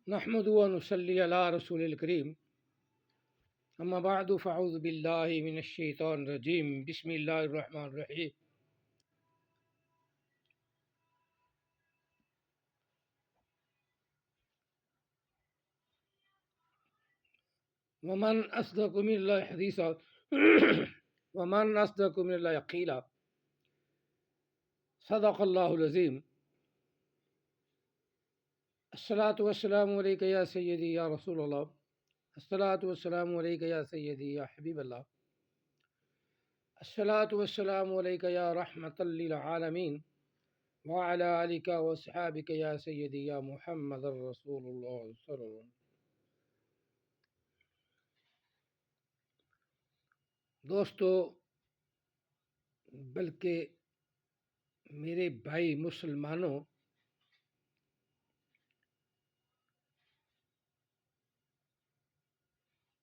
نحمد و نصلی علی رسول الکریم اما بعد فاعوذ باللہ من الشیطان الرجیم بسم اللہ الرحمن الرحیم ومن اصدق من اللہ حدیثا ومن اصدق من اللہ قیلا صدق اللہ العظیم الصلاۃ والسلام علیک یا سیدی یا رسول اللہ الصلاۃ والسلام علیک یا سیدی یا حبیب اللہ الصلاۃ والسلام علیک یا رحمۃ للعالمین وعلی آلک واصحابک یا سیدی یا محمد رسول اللہ صلی اللہ علیہ وسلم۔ دوستو، بلکہ میرے بھائی مسلمانوں،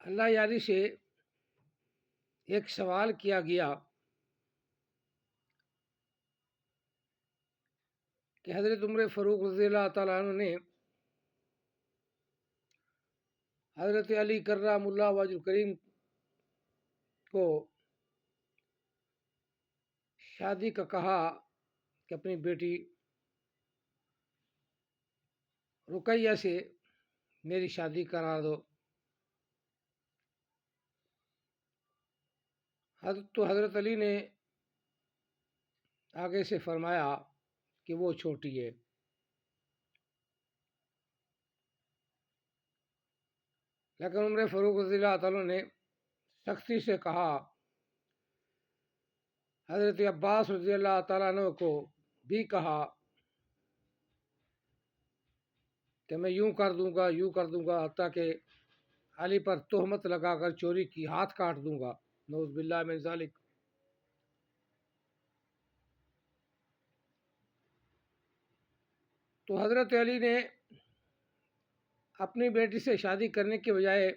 اللہ یاری سے ایک سوال کیا گیا کہ حضرت عمر فاروق رضی اللہ تعالیٰ عنہ نے حضرت علی کرم اللہ وجہ الکریم کو شادی کا کہا کہ اپنی بیٹی رقیہ سے میری شادی کرا دو۔ حضرت علی نے آگے سے فرمایا کہ وہ چھوٹی ہے، لیکن عمر فاروق رضی اللہ تعالیٰ نے سختی سے کہا۔ حضرت عباس رضی اللہ تعالیٰ عنہ کو بھی کہا کہ میں یوں کر دوں گا حتیٰ کہ علی پر تہمت لگا کر چوری کی ہاتھ کاٹ دوں گا، نعوذ باللہ من ذالک۔ تو حضرت علی نے اپنی بیٹی سے شادی کرنے کے بجائے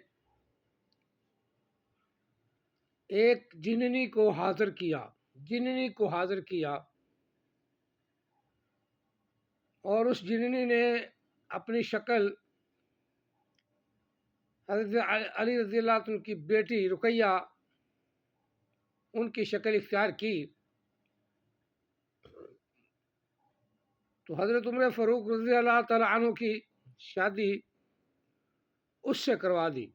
ایک جننی کو حاضر کیا اور اس جننی نے اپنی شکل حضرت علی رضی اللہ عنہ کی بیٹی رقیہ ان کی شکل اختیار کی۔ تو حضرت عمر فاروق رضی اللہ تعالیٰ عنہ کی شادی اس سے کروا دی۔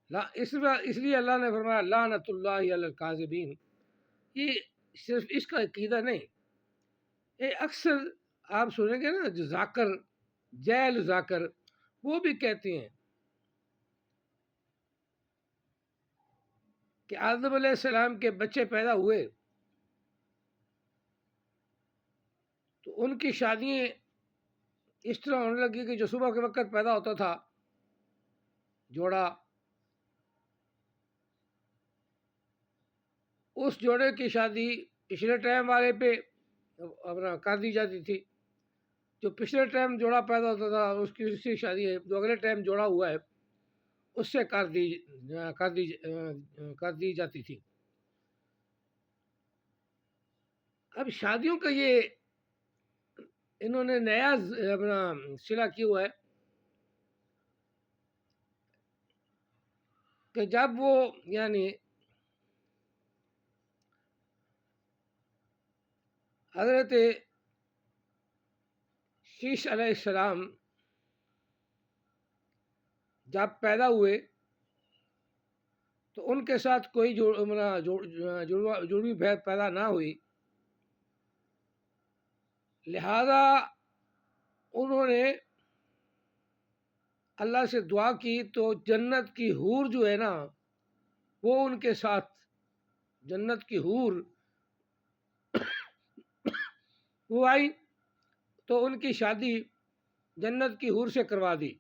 اس لیے اللہ نے فرمایا لعنت اللہ علی الکاذبین۔ یہ صرف اس کا عقیدہ نہیں، یہ اکثر آپ سنیں گے نا، جو جیل ذاکر وہ بھی کہتے ہیں کہ آدم علیہ السلام کے بچے پیدا ہوئے تو ان کی شادیاں اس طرح ہونے لگی کہ جو صبح کے وقت پیدا ہوتا تھا جوڑا، اس جوڑے کی شادی پچھلے ٹائم والے پہ اپنا کر دی جاتی تھی، جو پچھلے ٹائم جوڑا پیدا ہوتا تھا اس کی شادی جو اگلے ٹائم جوڑا ہوا ہے اس سے کر دی جاتی تھی۔ اب شادیوں کا یہ انہوں نے نیا اپنا صلہ کیا ہوا ہے کہ جب وہ یعنی حضرت شیش علیہ السلام جب پیدا ہوئے تو ان کے ساتھ کوئی جڑوی بھید پیدا نہ ہوئی، لہذا انہوں نے اللہ سے دعا کی تو جنت کی حور جو ہے نا وہ ان کے ساتھ، جنت کی حور وہ آئی تو ان کی شادی جنت کی حور سے کروا دی۔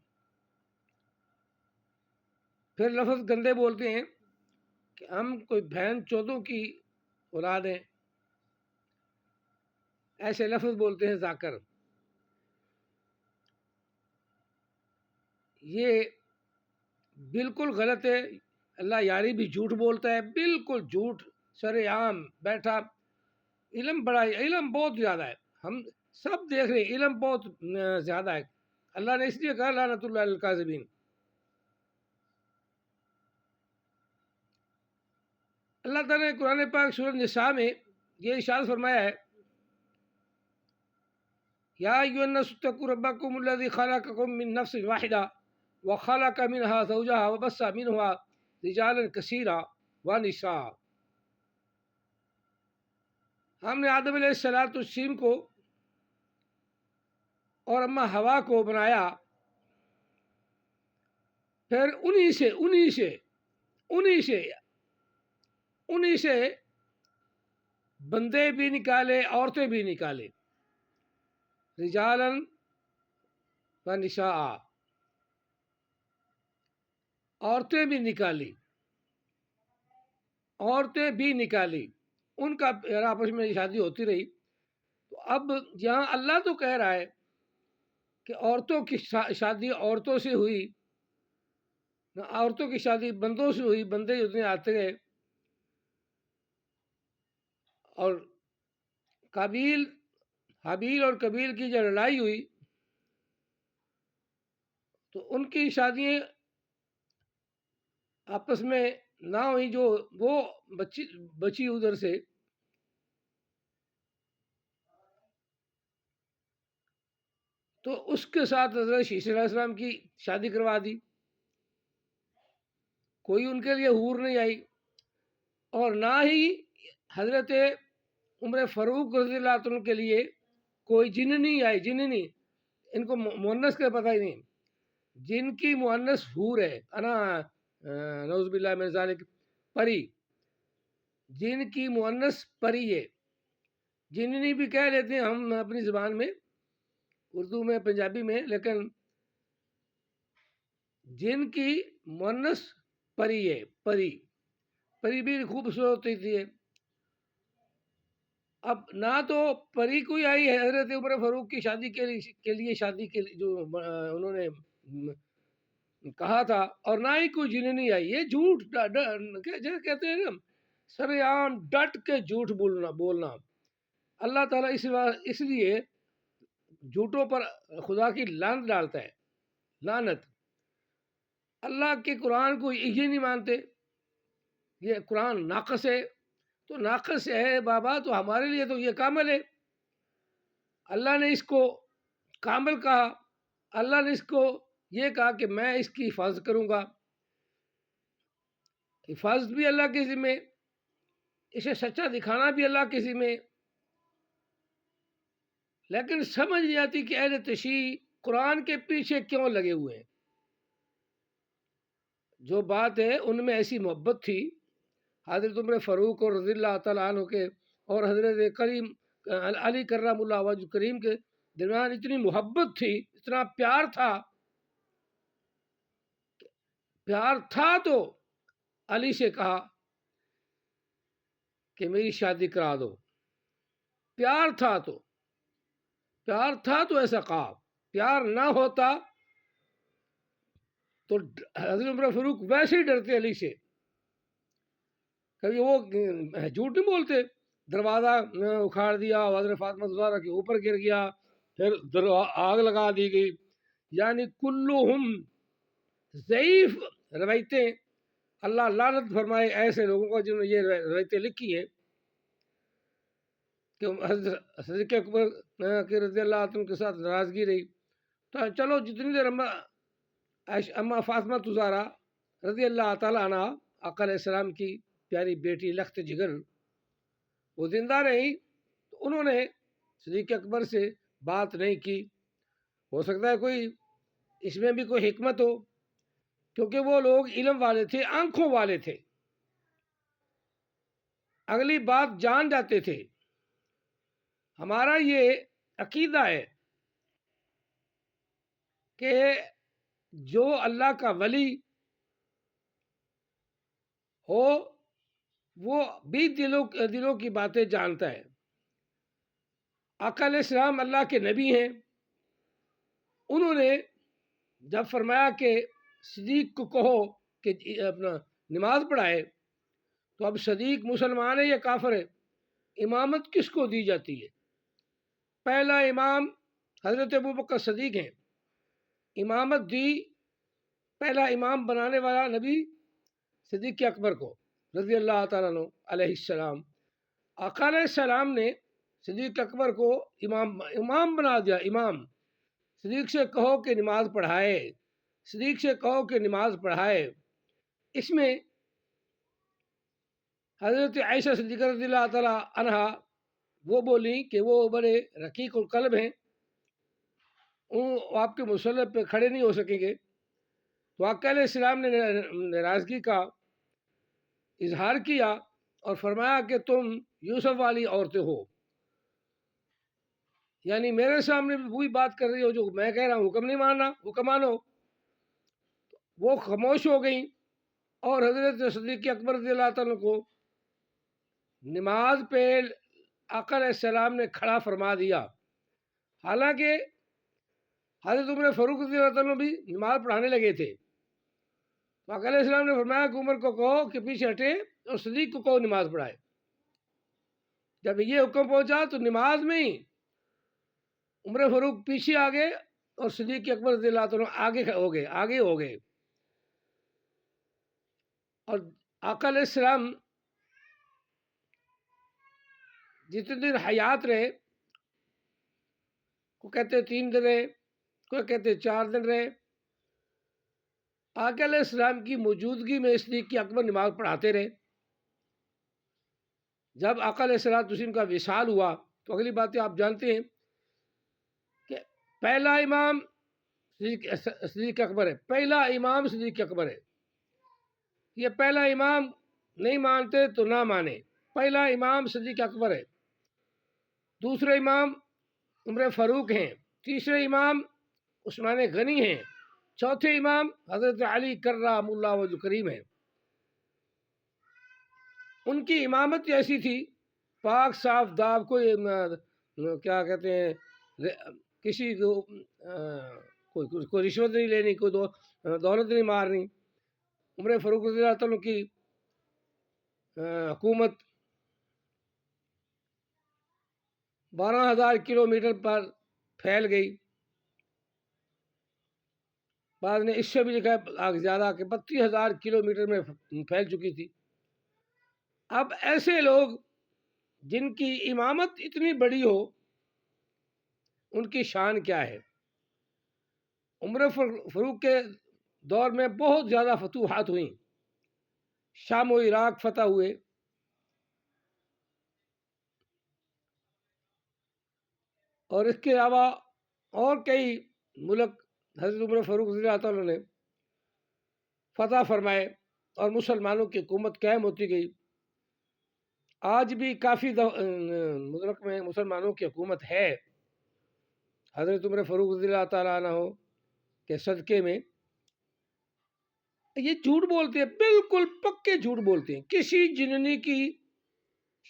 پھر لفظ گندے بولتے ہیں کہ ہم کوئی بہن چودوں کی اولاد ہیں، ایسے لفظ بولتے ہیں ذاکر۔ یہ بالکل غلط ہے، اللہ یاری بھی جھوٹ بولتا ہے، بالکل جھوٹ سر عام بیٹھا۔ علم بہت زیادہ ہے، ہم سب دیکھ رہے ہیں، علم بہت زیادہ ہے، اللہ نے اس لیے کہا لعنت اللہ علی الکاذبین۔ اللہ تعالیٰ نے قرآن پاک سورۃ نساء میں یہ ارشاد فرمایا ہے، یا ایھا الناس اتقوا ربکم الذی خلقکم من نفس واحدہ وخلق منها زوجها وبث منهما رجالا کثیرا ونساء۔ ہم نے آدم علیہ السلام کو اور اماں ہوا کو بنایا، پھر انہی سے بندے بھی نکالے، عورتیں بھی نکالے، رجالاً و نساء، عورتیں بھی نکالی، ان کا آپس میں شادی ہوتی رہی۔ تو اب یہاں اللہ تو کہہ رہا ہے کہ عورتوں کی شادی عورتوں سے ہوئی، عورتوں کی شادی بندوں سے ہوئی، بندے اتنے آتے گئے، اور حابیل اور قبیل کی جو لڑائی ہوئی تو ان کی شادیاں آپس میں نہ ہوئی، جو وہ بچی ادھر سے، تو اس کے ساتھ حضرت شیشہ علیہ السلام کی شادی کروا دی، کوئی ان کے لیے حور نہیں آئی، اور نہ ہی حضرت عمر فاروق رضی اللہ عنہ کے لیے کوئی جننی آئی، جننی، ان کو مؤنث کا پتہ ہی نہیں، جن کی مؤنث حور ہے، انا نعوذ باللہ من ذالک، پری، جن کی مؤنث پری ہے، جننی بھی کہہ لیتے ہیں ہم اپنی زبان میں، اردو میں، پنجابی میں، لیکن جن کی مؤنث پری ہے، پری بھی خوبصورت ہوتی تھی۔ اب نہ تو پری کوئی آئی ہے حضرت عمر فاروق کی شادی کے لیے شادی کے جو انہوں نے کہا تھا، اور نہ ہی کوئی جننی آئی، یہ جھوٹ جیسے کہتے ہیں نا سر عام ڈٹ کے جھوٹ بولنا۔ اللہ تعالیٰ اس لیے جھوٹوں پر خدا کی لعنت ڈالتا ہے، لعنت۔ اللہ کے قرآن کو یہ نہیں مانتے، یہ قرآن ناقص ہے، تو ناقص ہے بابا تو ہمارے لیے تو یہ کامل ہے۔ اللہ نے اس کو کامل کہا، اللہ نے اس کو یہ کہا کہ میں اس کی حفاظت کروں گا، حفاظت بھی اللہ کے ذمہ، اسے سچا دکھانا بھی اللہ کے ذمہ، لیکن سمجھ نہیں آتی کہ اہل تشیع قرآن کے پیچھے کیوں لگے ہوئے ہیں۔ جو بات ہے ان میں ایسی محبت تھی حضرت عمر فاروق اور رضی اللہ تعالیٰ عنہ کے اور حضرت کریم علی کرم اللہ وجہ کریم کے درمیان اتنی محبت تھی، اتنا پیار تھا تو علی سے کہا کہ میری شادی کرا دو، پیار تھا تو ایسا کہا، پیار نہ ہوتا تو حضرت عمر فاروق ویسے ہی ڈرتے علی سے، کبھی وہ جھوٹ نہیں بولتے، دروازہ اکھاڑ دیا، حضرت فاطمہ زہرا کے اوپر گر گیا، پھر آگ لگا دی گئی، یعنی کلہم ضعیف روایتیں، اللہ لعنت فرمائے ایسے لوگوں کو جنہوں نے یہ روایتیں لکھی ہیں کہ حضرت صدیق اکبر کے رضی اللہ عنہ کے ساتھ ناراضگی رہی، تو چلو جتنی دیر اماں فاطمہ زہرا رضی اللہ تعالیٰ عنہ آقا علیہ السلام کی پیاری بیٹی لخت جگر وہ زندہ رہی، تو انہوں نے صدیق اکبر سے بات نہیں کی، ہو سکتا ہے کوئی اس میں بھی کوئی حکمت ہو، کیونکہ وہ لوگ علم والے تھے، آنکھوں والے تھے، اگلی بات جان جاتے تھے۔ ہمارا یہ عقیدہ ہے کہ جو اللہ کا ولی ہو وہ بھی دلوں کی باتیں جانتا ہے۔ آقا علیہ السلام اللہ کے نبی ہیں، انہوں نے جب فرمایا کہ صدیق کو کہو کہ اپنا نماز پڑھائے، تو اب صدیق مسلمان ہے یا کافر ہے؟ امامت کس کو دی جاتی ہے؟ پہلا امام حضرت ابوبکر صدیق ہیں، امامت دی پہلا امام بنانے والا نبی صدیق اکبر کو رضی اللہ تعالیٰ عنہ علیہ السلام. آقا علیہ السلام نے صدیق اکبر کو امام بنا دیا. امام صدیق سے کہو کہ نماز پڑھائے، صدیق سے کہو کہ نماز پڑھائے. اس میں حضرت عائشہ صدیقہ رضی اللہ تعالیٰ عنہا وہ بولیں کہ وہ بڑے رقیق القلب ہیں، وہ آپ کے مسلح پہ کھڑے نہیں ہو سکیں گے. تو آقا علیہ السلام نے ناراضگی کا اظہار کیا اور فرمایا کہ تم یوسف والی عورتیں ہو، یعنی میرے سامنے بھی وہی بات کر رہی ہو جو میں کہہ رہا ہوں، حکم نہیں ماننا، حکم مانو. وہ خاموش ہو گئیں اور حضرت صدیق اکبر رضی اللہ تعالیٰ کو نماز پہ آقا علیہ السلام نے کھڑا فرما دیا. حالانکہ حضرت عمر فاروق رضی اللہ تعالیٰ بھی نماز پڑھانے لگے تھے. آقا علیہ السلام نے فرمایا کہ عمر کو کہو کہ پیچھے ہٹے اور صدیق کو کہو نماز پڑھائے. جب یہ حکم پہنچا تو نماز میں ہی عمر فاروق پیچھے آ گئے اور صدیق اکبر رضی اللہ عنہ آگے ہو گئے. اور آقا علیہ السلام جتنے دن حیات رہے، کو کہتے 3 دن رہے، کوئی کہتے 4 دن رہے، آقا علیہ السلام کی موجودگی میں صدیق اکبر نماز پڑھاتے رہے. جب آقا علیہ السلام کا وصال ہوا تو اگلی باتیں آپ جانتے ہیں کہ پہلا امام صدیق اکبر ہے. پہلا امام صدیق اکبر ہے. یہ پہلا امام نہیں مانتے تو نہ مانے. پہلا امام صدیق اکبر ہے. دوسرے امام عمر فاروق ہیں. تیسرے امام عثمان غنی ہیں. چوتھے امام حضرت علی کرم اللہ وجہ کریم ہیں. ان کی امامت ایسی تھی پاک صاف داغ، کوئی کیا کہتے ہیں کسی کو کوئی رشوت نہیں لینی، کوئی دولت نہیں مارنی. عمر فاروق رضی اللہ تعالیٰ کی حکومت 12,000 کلومیٹر پر پھیل گئی. بعد نے اس سے بھی لکھا ہے زیادہ کہ 32,000 کلومیٹر میں پھیل چکی تھی. اب ایسے لوگ جن کی امامت اتنی بڑی ہو، ان کی شان کیا ہے؟ عمر فاروق کے دور میں بہت زیادہ فتوحات ہوئیں، شام و عراق فتح ہوئے، اور اس کے علاوہ اور کئی ملک حضرت عمر فاروق رضی اللہ تعالیٰ نے فتح فرمائے اور مسلمانوں کی حکومت قائم ہوتی گئی. آج بھی کافی ملک میں مسلمانوں کی حکومت ہے حضرت عمر فاروق رضی اللہ تعالیٰ عنہ کے صدقے میں. یہ جھوٹ بولتے ہیں، بالکل پکے جھوٹ بولتے ہیں. کسی جننی کی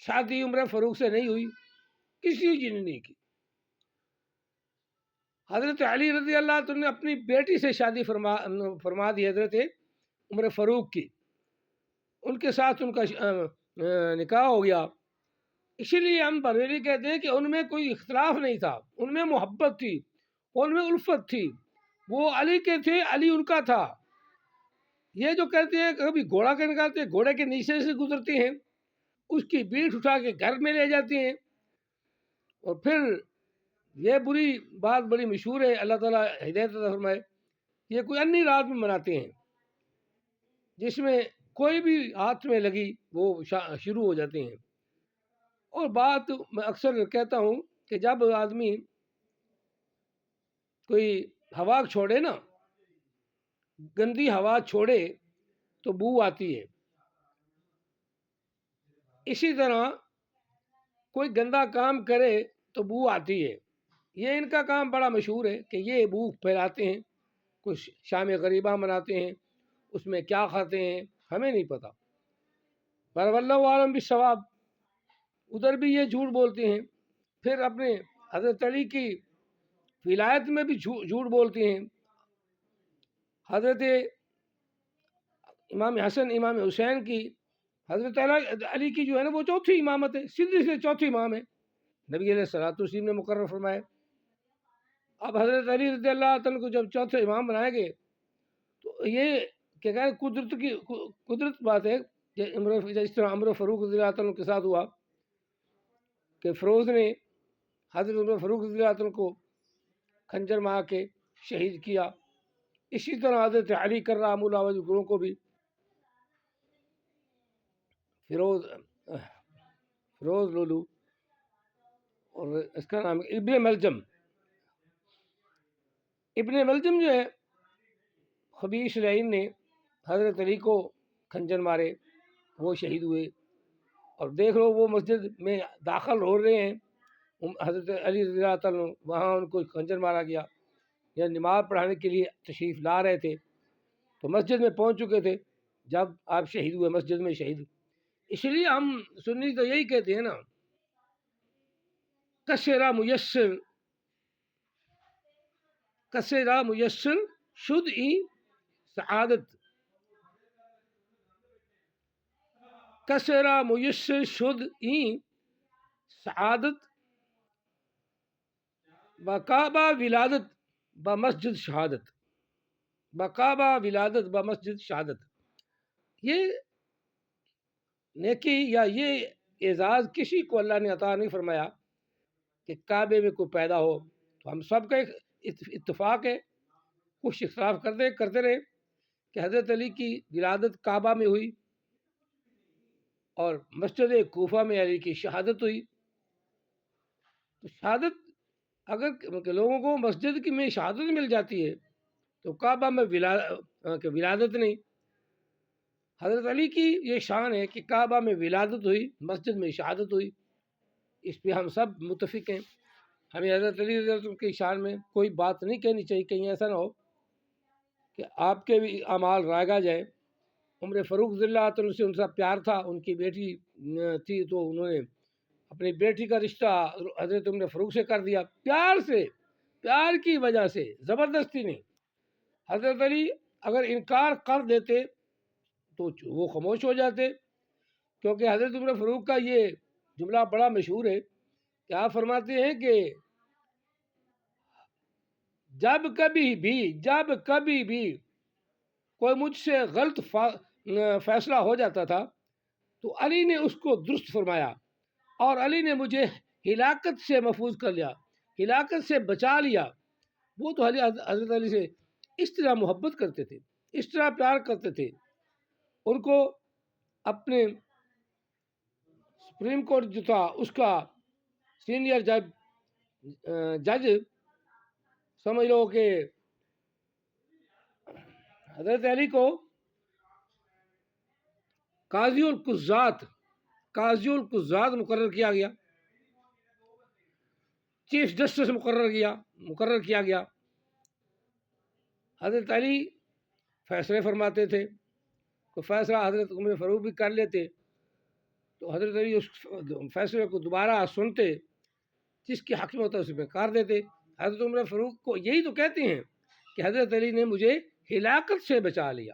شادی عمر فاروق سے نہیں ہوئی، کسی جننی کی. حضرت علی رضی اللہ عنہ نے اپنی بیٹی سے شادی فرما دی حضرت عمر فاروق کی. ان کے ساتھ ان کا نکاح ہو گیا. اسی لیے ہم بریلوی کہتے ہیں کہ ان میں کوئی اختلاف نہیں تھا، ان میں محبت تھی، ان میں الفت تھی. وہ علی کے تھے، علی ان کا تھا. یہ جو کہتے ہیں کبھی گھوڑا کے نکالتے، گھوڑے کے نیچے سے گزرتے ہیں، اس کی بیٹ اٹھا کے گھر میں لے جاتے ہیں. اور پھر یہ بری بات بڑی مشہور ہے، اللہ تعالیٰ ہدایت عطا فرمائے، یہ کوئی انی رات میں مناتے ہیں جس میں کوئی بھی ہاتھ میں لگی وہ شروع ہو جاتے ہیں. اور بات میں اکثر کہتا ہوں کہ جب آدمی کوئی ہوا چھوڑے نا، گندی ہوا چھوڑے تو بو آتی ہے. اسی طرح کوئی گندا کام کرے تو بو آتی ہے. یہ ان کا کام بڑا مشہور ہے کہ یہ بو پھیلاتے ہیں. کچھ شام غریبہ مناتے ہیں، اس میں کیا کھاتے ہیں ہمیں نہیں پتہ، پر واللہ عالم بالصواب. ادھر بھی یہ جھوٹ بولتے ہیں. پھر اپنے حضرت علی کی ولایت میں بھی جھوٹ بولتے ہیں. حضرت امام حسن امام حسین کی، حضرت علی کی جو ہے نا وہ چوتھی امامت ہے، سیدھی سے چوتھی امام ہے. نبی علیہ الصلوۃ والسلام نے مقرر فرمایا. اب حضرت علی رضی اللہ عنہ کو جب چوتھے امام بنائے گئے تو یہ کیا کہہ قدرت بات ہے کہ جس طرح عمر فاروق رضی اللہ عنہ کے ساتھ ہوا کہ فیروز نے حضرت عمر فاروق رضی اللہ عنہ کو خنجر مار کے شہید کیا، اسی طرح حضرت علی کرام اللہ وجہ گروں کو بھی فیروز لولو اور اس کا نام ابن ملجم جو ہے خبیث لعین نے حضرت علی کو خنجر مارے، وہ شہید ہوئے، اور دیکھ لو وہ مسجد میں داخل ہو رہے ہیں حضرت علی رضی اللہ عنہ، وہاں ان کو خنجر مارا گیا، یا نماز پڑھانے کے لیے تشریف لا رہے تھے تو مسجد میں پہنچ چکے تھے جب آپ شہید ہوئے، مسجد میں شہید. اس لیے ہم سنی تو یہی کہتے ہیں نا، کسرا میسر شد ای سعادت، کسرا میسر شد ای سعادت، بکعبہ ولادت بمسجد شہادت، بکعبہ ولادت بمسجد شہادت. یہ نیکی یا یہ اعزاز کسی کو اللہ نے عطا نہیں فرمایا کہ کعبے میں کوئی پیدا ہو. تو ہم سب کا ایک اتفاق ہے، کچھ اختلاف کرتے رہے کہ حضرت علی کی ولادت کعبہ میں ہوئی اور مسجد کوفہ میں علی کی شہادت ہوئی. تو شہادت اگر لوگوں کو مسجد کی میں شہادت مل جاتی ہے تو کعبہ میں ولادت نہیں. حضرت علی کی یہ شان ہے کہ کعبہ میں ولادت ہوئی، مسجد میں شہادت ہوئی، اس پہ ہم سب متفق ہیں. ہمیں حضرت علی رضی اللہ عنہ کی شان میں کوئی بات نہیں کہنی چاہیے، کہیں ایسا نہ ہو کہ آپ کے بھی اعمال رائگا جائے. عمر فاروق رضی اللہ عنہ سے ان کا پیار تھا، ان کی بیٹی تھی تو انہوں نے اپنی بیٹی کا رشتہ حضرت عمر فاروق سے کر دیا، پیار کی وجہ سے، زبردستی نہیں. حضرت علی اگر انکار کر دیتے تو وہ خاموش ہو جاتے، کیونکہ حضرت عمر فاروق کا یہ جملہ بڑا مشہور ہے کہ آپ فرماتے ہیں کہ جب کبھی بھی کوئی مجھ سے غلط فیصلہ ہو جاتا تھا تو علی نے اس کو درست فرمایا، اور علی نے مجھے ہلاکت سے محفوظ کر لیا، ہلاکت سے بچا لیا. وہ تو حضرت علی سے اس طرح محبت کرتے تھے، اس طرح پیار کرتے تھے. ان کو اپنے سپریم کورٹ جو تھا اس کا سینئر جج سمجھ لو کہ حضرت علی کو قاضی القضات مقرر کیا گیا، چیف جسٹس مقرر کیا گیا. حضرت علی فیصلے فرماتے تھے، تو فیصلہ حضرت عمر فاروق بھی کر لیتے تو حضرت علی اس فیصلے کو دوبارہ سنتے، جس کے حق میں ہوتا اس میں کار دیتے. حضرت عمر فاروق کو یہی تو کہتے ہیں کہ حضرت علی نے مجھے ہلاکت سے بچا لیا،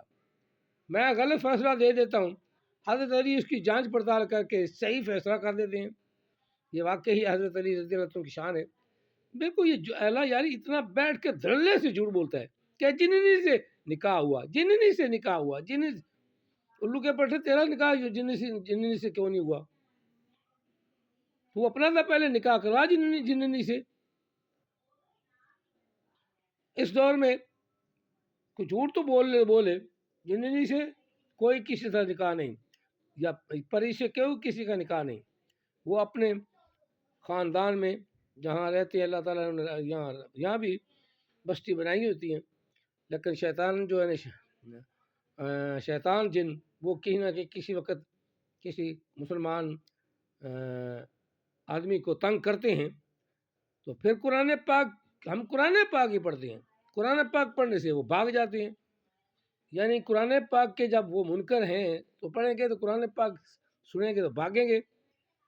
میں غلط فیصلہ دے دیتا ہوں، حضرت علی اس کی جانچ پڑتال کر کے صحیح فیصلہ کر دیتے ہیں. یہ واقعی حضرت علی رضی اللہ عنہ کی شان ہے. بالکل یہ اللہ یاری اتنا بیٹھ کے دھڑلے سے جھوٹ بولتا ہے کہ جننی سے نکاح ہوا، الو کے پٹھے تیرا نکاح جننی سے کیوں نہیں ہوا؟ تو اپنا تھا پہلے نکاح کروا جننی سے. اس دور میں کچھ جھوٹ تو بولے جننی سے کوئی کسی کا نکاح نہیں، یا پری سے کسی کا نکاح نہیں. وہ اپنے خاندان میں جہاں رہتے ہیں اللہ تعالیٰ نے یہاں بھی بستی بنائی ہوتی ہیں، لیکن شیطان جو ہے شیطان جن وہ کہیں نہ کسی وقت کسی مسلمان آدمی کو تنگ کرتے ہیں تو پھر ہم قرآن پاک ہی پڑھتے ہیں، قرآن پاک پڑھنے سے وہ بھاگ جاتے ہیں. یعنی قرآن پاک کے جب وہ منکر ہیں تو پڑھیں گے تو قرآن پاک سنیں گے تو بھاگیں گے.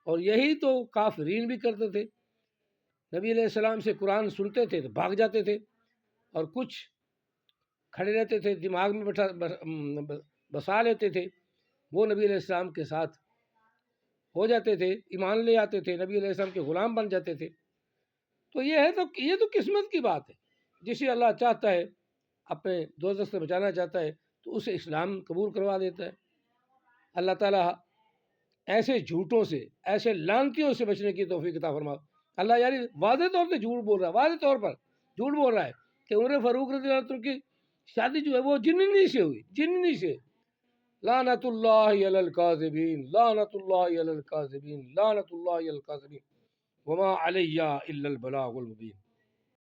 اور یہی تو کافرین بھی کرتے تھے، نبی علیہ السلام سے قرآن سنتے تھے تو بھاگ جاتے تھے، اور کچھ کھڑے رہتے تھے دماغ میں بسا لیتے تھے، وہ نبی علیہ السلام کے ساتھ ہو جاتے تھے، ایمان لے آتے تھے، نبی علیہ السلام کے غلام بن جاتے تھے. تو یہ تو قسمت کی بات ہے. جسے اللہ چاہتا ہے اپنے دوزخ سے بچانا چاہتا ہے تو اسے اسلام قبول کروا دیتا ہے. اللہ تعالیٰ ایسے جھوٹوں سے، ایسے لانتیوں سے بچنے کی توفیق عطا فرما. اللہ یعنی واضح طور پہ جھوٹ بول رہا ہے، واضح طور پر جھوٹ بول رہا ہے کہ عمر فاروق رضی اللہ عنہ کی شادی جو ہے وہ جننی سے ہوئی، جننی سے. لعنت اللہ علی الکاذبین، لعنت اللہ علی الکاذبین، لعنت اللہ علی الکاذبین، وما علی الا البلاغ المبین.